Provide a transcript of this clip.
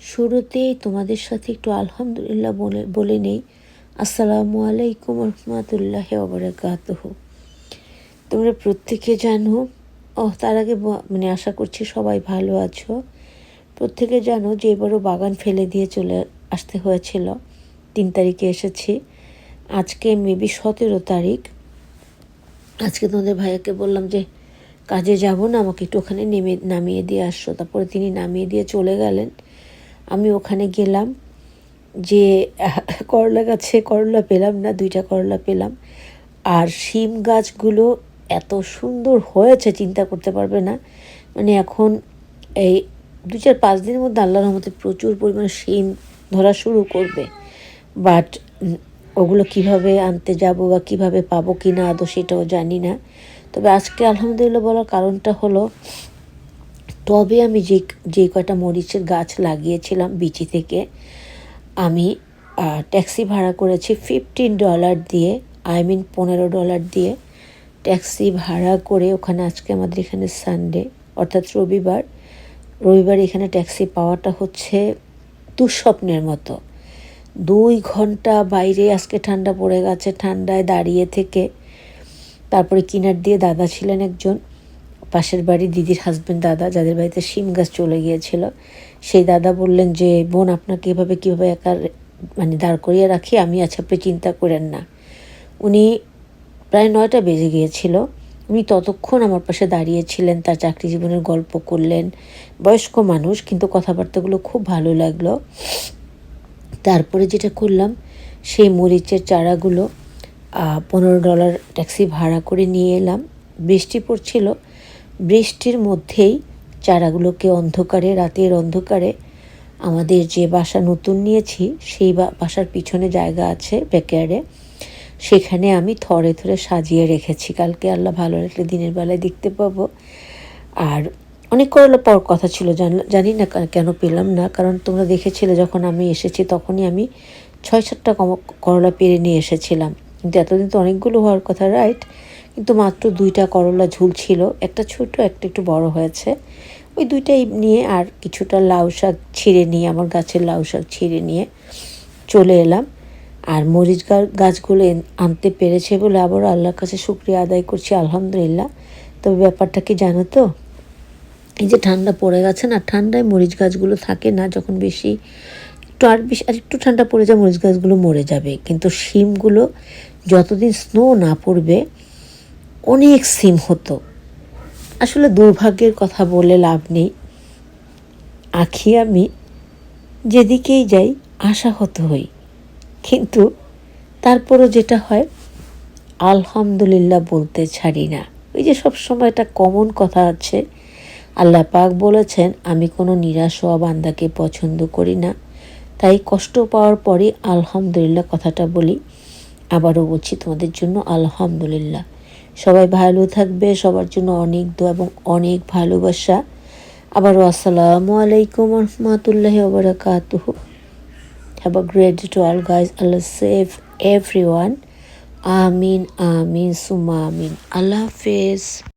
শুরুতেই তোমাদের সাথে একটু আলহামদুলিল্লাহ বলে নেই। আসসালামু আলাইকুম রহমতুল্লাহি ওয়া বারাকাতুহু। তোমরা প্রত্যেকে জানো, তার আগে আশা করছি সবাই ভালো আছো। প্রত্যেকে জানো যে এবারও বাগান ফেলে দিয়ে চলে আসতে হয়েছিল। 3 তারিখে এসেছি, আজকে মেবি 17 তারিখ। আজকে তোমাদের ভাইয়াকে বললাম যে কাজে যাব না, আমাকে একটু ওখানে নামিয়ে দিয়ে আসছো। তারপরে তিনি নামিয়ে দিয়ে চলে গেলেন। আমি ওখানে গেলাম, যে করলা গাছে করলা পেলাম না, 2টা করলা পেলাম। আর শিম গাছগুলো এত সুন্দর হয়েছে চিন্তা করতে পারবে না। এখন এই 2-4-5 দিনের মধ্যে আল্লাহর রহমতে প্রচুর পরিমাণে শিম ধরা শুরু করবে। বাট ওগুলো কিভাবে আনতে যাব বা কিভাবে পাবো কি না আদৌ সেটাও জানি না। তবে আজকে আলহামদুলিল্লাহ বলার কারণটা হলো, তবে আমি যে কয়টা মরিচের গাছ লাগিয়েছিলাম বিচি থেকে, আমি ট্যাক্সি ভাড়া করেছি $15 দিয়ে, $15 দিয়ে ট্যাক্সি ভাড়া করে ওখানে। আজকে আমাদের এখানে সানডে, অর্থাৎ রবিবার এখানে ট্যাক্সি পাওয়াটা হচ্ছে দুঃস্বপ্নের মতো। 2 ঘন্টা বাইরে, আজকে ঠান্ডা পড়ে গেছে, ঠান্ডায় দাঁড়িয়ে থেকে তারপরে কিনার দিয়ে দাদা ছিলেন একজন, পাশের বাড়ি দিদির হাজব্যান্ড দাদা, যাদের বাড়িতে শিম গাছ চলে গিয়েছিল, সেই দাদা বললেন যে বোন আপনাকে কীভাবে একা দাঁড় করিয়ে রাখি, আমি আছি, আপনি চিন্তা করেন না। উনি প্রায় 9টা বেজে গিয়েছিল, উনি ততক্ষণ আমার পাশে দাঁড়িয়েছিলেন, তার চাকরি জীবনের গল্প করলেন। বয়স্ক মানুষ, কিন্তু কথাবার্তাগুলো খুব ভালো লাগলো। তারপরে যেটা করলাম, সেই মরিচের চারাগুলো $15 ট্যাক্সি ভাড়া করে নিয়ে এলাম। বৃষ্টি পড়ছিল, বৃষ্টির মধ্যেই চারাগুলোকে রাতের অন্ধকারে আমাদের যে বাসা নতুন নিয়েছি সেই বাসার পিছনে জায়গা আছে ব্যাকয়ার্ডে, সেখানে আমি থরে থরে সাজিয়ে রেখেছি। কালকে আল্লাহ ভালো রাখলে দিনের বেলায় দেখতে পাবো। আর অনেক করলা পাওয়ার কথা ছিল, জানি না কেন পেলাম না, কারণ তোমরা দেখেছিলে যখন আমি এসেছি তখনই আমি 6-7টা করলা পেরে নিয়ে এসেছিলাম। কিন্তু এতদিন তো অনেকগুলো হওয়ার কথা, রাইট? কিন্তু মাত্র 2টা করলা ঝুলছিল, একটা ছোট একটা একটু বড় হয়েছে। ওই 2টাই নিয়ে আর কিছুটা লাউ শাক ছিঁড়ে নিয়ে, আমার গাছের লাউ শাক ছিঁড়ে নিয়ে চলে এলাম। আর মরিচ গাছগুলো আনতে পেরেছে বলে আবারও আল্লাহর কাছে শুকরিয়া আদায় করছি, আলহামদুলিল্লাহ। তবে ব্যাপারটা কি জানো তো, এই যে ঠান্ডা পড়ে গেছে না, ঠান্ডায় মরিচ গাছগুলো থাকে না, যখন বেশি একটু ঠান্ডা পড়ে যায় মরিচ গাছগুলো মরে যাবে। কিন্তু শিমগুলো যতদিন স্নো না পড়বে অনেক শিম হতো। আসলে দুর্ভাগ্যের কথা বলে লাভ নেই, আমি যেদিকেই যাই আশাহত হই। কিন্তু তারপরও যেটা হয়, আলহামদুলিল্লাহ বলতে ছাড়ি না। ওই যে সবসময় একটা কমন কথা আছে, আল্লাহ পাক বলেছেন আমি কোনো নিরাশ হওয়া বান্দাকে পছন্দ করি না। তাই কষ্ট পাওয়ার পরে আলহামদুলিল্লাহ কথাটা বলি। আবারও বলছি তোমাদের জন্য আলহামদুলিল্লাহ। সবাই ভালো থাকবে, সবার জন্য অনেক দোয়া এবং অনেক ভালোবাসা। আবারও আসসালামু আলাইকুম রহমতুল্লাহি ওয়া বারাকাতুহু। Have a great day to all guys. Allah save everyone. Amin, amin, summa amin. Allah Hafiz.